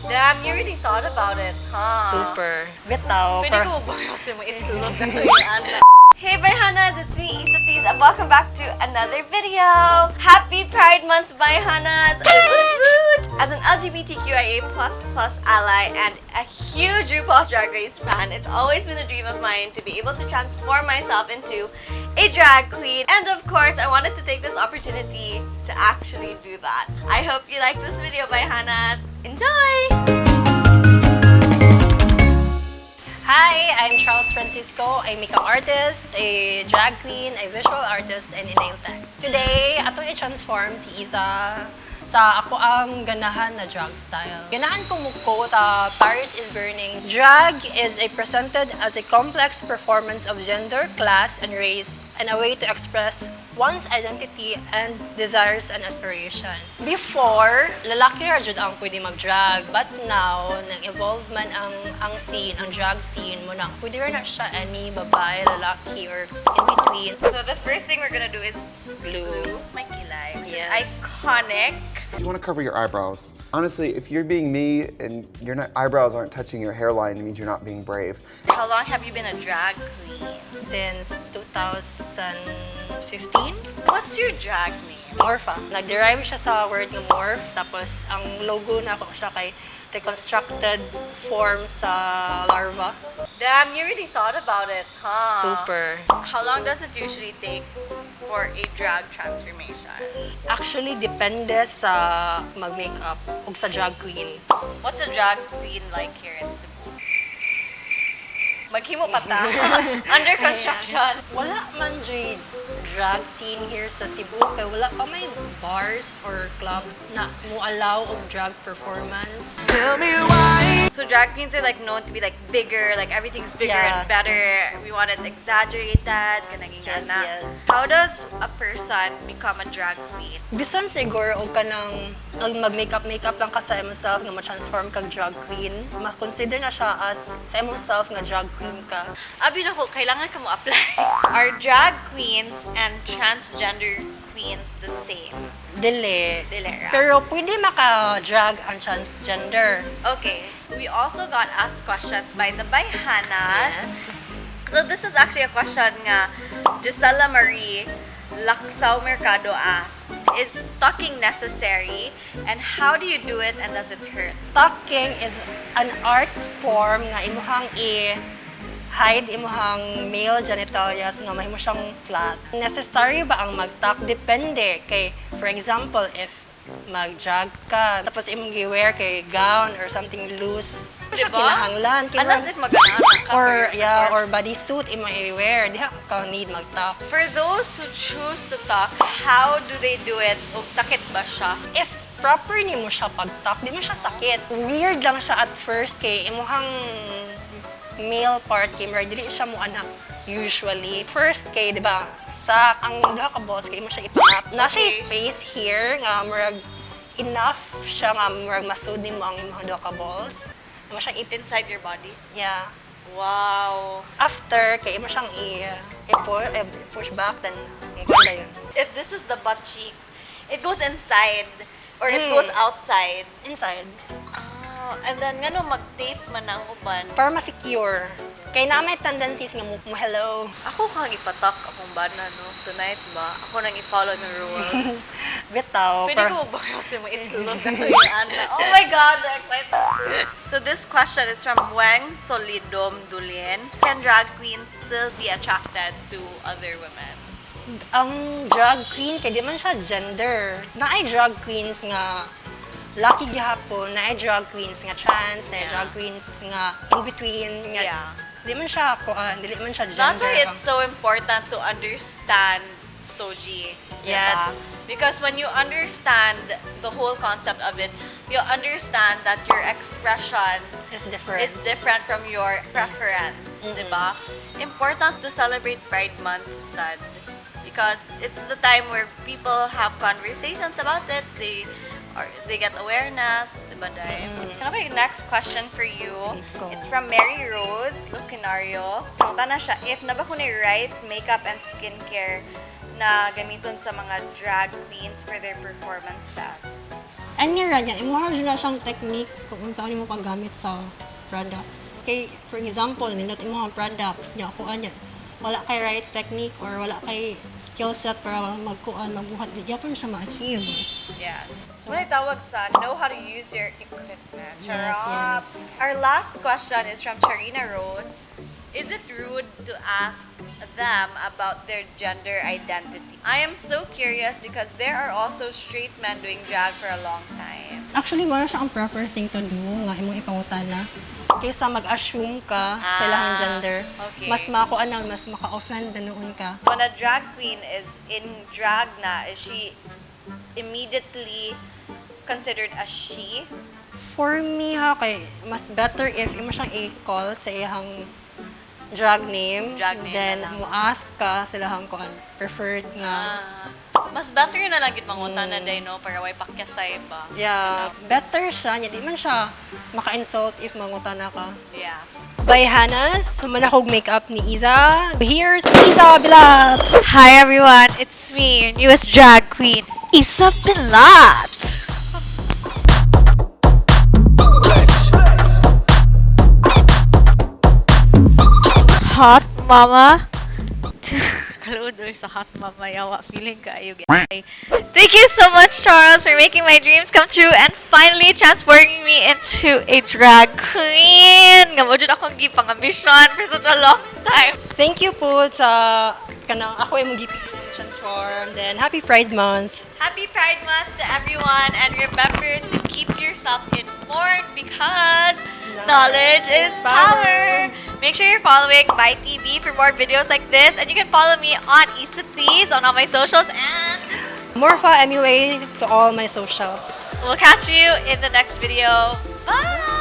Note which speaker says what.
Speaker 1: Damn, you really thought about it, huh?
Speaker 2: Super. Bitaw.
Speaker 1: Pwede ko ba kasi mo itulog na tuyaan? Hey Bayhanas, it's me Issaplease and welcome back to another video. Happy Pride Month, Bayhanas! As an LGBTQIA++ ally and a huge RuPaul's Drag Race fan, it's always been a dream of mine to be able to transform myself into a drag queen. And of course, I wanted to take this opportunity to actually do that. I hope you like this video, Bayhanas. Enjoy!
Speaker 2: Hi, I'm Charles Francisco. I'm a makeup artist, a drag queen, a visual artist, and a nail tech. Today, ato i-transform si Isa sa ako ang ganahan na drag style. Ganahan ko muko ta Paris is Burning. Drag is presented as a complex performance of gender, class, and race, and a way to express one's identity and desires and aspiration. Before, lalaki ra jud ang pwede mag-drag, but now nag-evolve man ang scene, ang drag scene mo na. Pwede rin na siya any babae, lalaki, or in between.
Speaker 1: So the first thing we're gonna do is glue my kilay, which is iconic.
Speaker 3: You want to cover your eyebrows. Honestly, if you're being me and your eyebrows aren't touching your hairline, it means you're not being brave.
Speaker 1: How long have you been a drag queen?
Speaker 2: Since 2015.
Speaker 1: What's your drag name?
Speaker 2: Morpha. Nag-derive siya sa word ng morph, tapos ang logo na ako siya kay reconstructed form sa larva.
Speaker 1: Damn, you really thought about it, huh?
Speaker 2: Super.
Speaker 1: How long does it usually take for a drag transformation?
Speaker 2: Actually, depende sa mag-makeup ug sa drag queen.
Speaker 1: What's a drag scene like here in Cebu? Maghimo pa ta. Under construction.
Speaker 2: Wala man dyan drag scene here sa Cebu kay wala pa may bars or club na mo allow og drag performance.
Speaker 1: So drag queens are like known to be like bigger, like everything's bigger
Speaker 2: Yeah.
Speaker 1: and better. We want it exaggerated.
Speaker 2: Yes.
Speaker 1: How does a person become a drag queen?
Speaker 2: Bisan siguro og kanang ang mag-makeup lang ka sa imong self nga ma-transform kag drag queen, ma-consider na siya as sa imong self nga drag queen ka.
Speaker 1: Abi na ko, kailangan ka mo apply. Are drag queens and transgender queens the same?
Speaker 2: Dili.
Speaker 1: Dili, ra.
Speaker 2: Pero pwede maka-drag ang transgender.
Speaker 1: Okay, we also got asked questions by the Bayhanas. So this is actually a question nga Gisela Marie Laksaw Mercado asked, is tucking necessary and how do you do it and does it hurt?
Speaker 2: Tucking is an art form nga imuhang hide imuhang male genitalias nga mahimo siyang flat. Necessary ba ang mag-tuck? Depende kay, for example, if mag-drag ka, tapos imong gi-wear kay gown or something loose, siya
Speaker 1: Diba?
Speaker 2: kinahanglan.
Speaker 1: Unless if maganahan ka
Speaker 2: or
Speaker 1: for your
Speaker 2: or bodysuit imo i-wear, diha ka need mag-tuck.
Speaker 1: For those who choose to tuck, how do they do it? O sakit ba siya?
Speaker 2: If proper ni mo siya pag-tuck, di mo siya sakit. Weird lang siya at first kay imuhang male part kay murag dili siya mo anak usually. First kay di ba sa ang duha ka balls kay mo siya ipa-up. Na siya space here nga murag enough siya nga murag masud nimo ang imong duha ka balls. Mo siya
Speaker 1: Inside your body?
Speaker 2: yeah.
Speaker 1: Wow.
Speaker 2: After kay mo siyang i-push back then ang ganda yun.
Speaker 1: If this is the butt cheeks, it goes inside or it goes outside.
Speaker 2: Inside.
Speaker 1: Oh, and then ngano mag-tape man ang uban.
Speaker 2: Para ma-secure. Kaya na may tendencies nga mo hello.
Speaker 1: Ako kang ipatak akong bana, no? Tonight ba? Ako nang i-follow ng rules.
Speaker 2: Bitaw.
Speaker 1: Pwede ko ba kasi mo itulog na tuyaan na? Oh my God, I'm excited! So this question is from Weng Solidom Dulin. Can drag queens still be attracted to other women?
Speaker 2: Ang drag queen, kaya di man siya gender. Naay drag queens nga lucky gihapon, naay drag queens nga trans, naay drag queens nga in-between, nga
Speaker 1: Yeah.
Speaker 2: di man siya kuan, dili man siya gender.
Speaker 1: That's why it's so important to understand Soji.
Speaker 2: Yes.
Speaker 1: Because when you understand the whole concept of it, you understand that your expression
Speaker 2: It's different.
Speaker 1: is different from your preference, diba? Important to celebrate Pride Month, sad. Because it's the time where people have conversations about it. They get awareness, diba, Day? Okay, next question for you.
Speaker 2: Sige ko.
Speaker 1: It's from Mary Rose Lucinario. Sangta na siya, if na ba ko ni right makeup and skincare na gamiton sa mga drag queens for their performances?
Speaker 2: Ani ra niya, imo na siyang technique kung saan mo paggamit sa products. Okay, for example, nindot imo ang products, niya kuan niya. Wala kay right technique or wala kay skill set para magbuhat, di gyapon siya ma-achieve.
Speaker 1: Yeah.
Speaker 2: So-
Speaker 1: What I tawag sa know how to use your equipment. Charot.
Speaker 2: yes.
Speaker 1: Our last question is from Charina Rose. Is it rude to ask them about their gender identity? I am so curious because there are also straight men doing drag for a long time.
Speaker 2: Actually, mo siya ang proper thing to do nga imong ipangutana. Kaysa mag-assume ka sa ilahang gender,
Speaker 1: okay.
Speaker 2: mas makuan na, mas maka-offline na noon ka.
Speaker 1: When a drag queen is in drag na, is she immediately considered a she?
Speaker 2: For me ha, kay mas better if imo siyang i-call sa iyang drag name, then
Speaker 1: na lang.
Speaker 2: mo ask ka sa ilahang kuan preferred nga.
Speaker 1: Mas better na lang gid mangutan na day no para way pakyasay ba.
Speaker 2: Yeah, better siya, nya di man siya maka-insult if mangutana ka.
Speaker 1: Yes.
Speaker 2: Bayhana, sumanakog makeup ni Iza. Here's Iza Bilat.
Speaker 1: Hi everyone, it's me, your newest drag queen, Issaplease. Hot mama. Kaluod sa hot mama yawa feeling kayo guys. Thank you so much Charles for making my dreams come true and finally transforming me into a drag queen. Nga mo jud akong gipang ambition for such a long time.
Speaker 2: Thank you po sa kanang ako ay magipili ng transform. Then happy Pride Month.
Speaker 1: Happy Pride Month to everyone and remember to keep yourself informed because knowledge is power. Make sure you're following My TV for more videos like this and you can follow me on Issaplease on all my socials and
Speaker 2: Morpha MUA to all my socials.
Speaker 1: we'll catch you in the next video. Bye!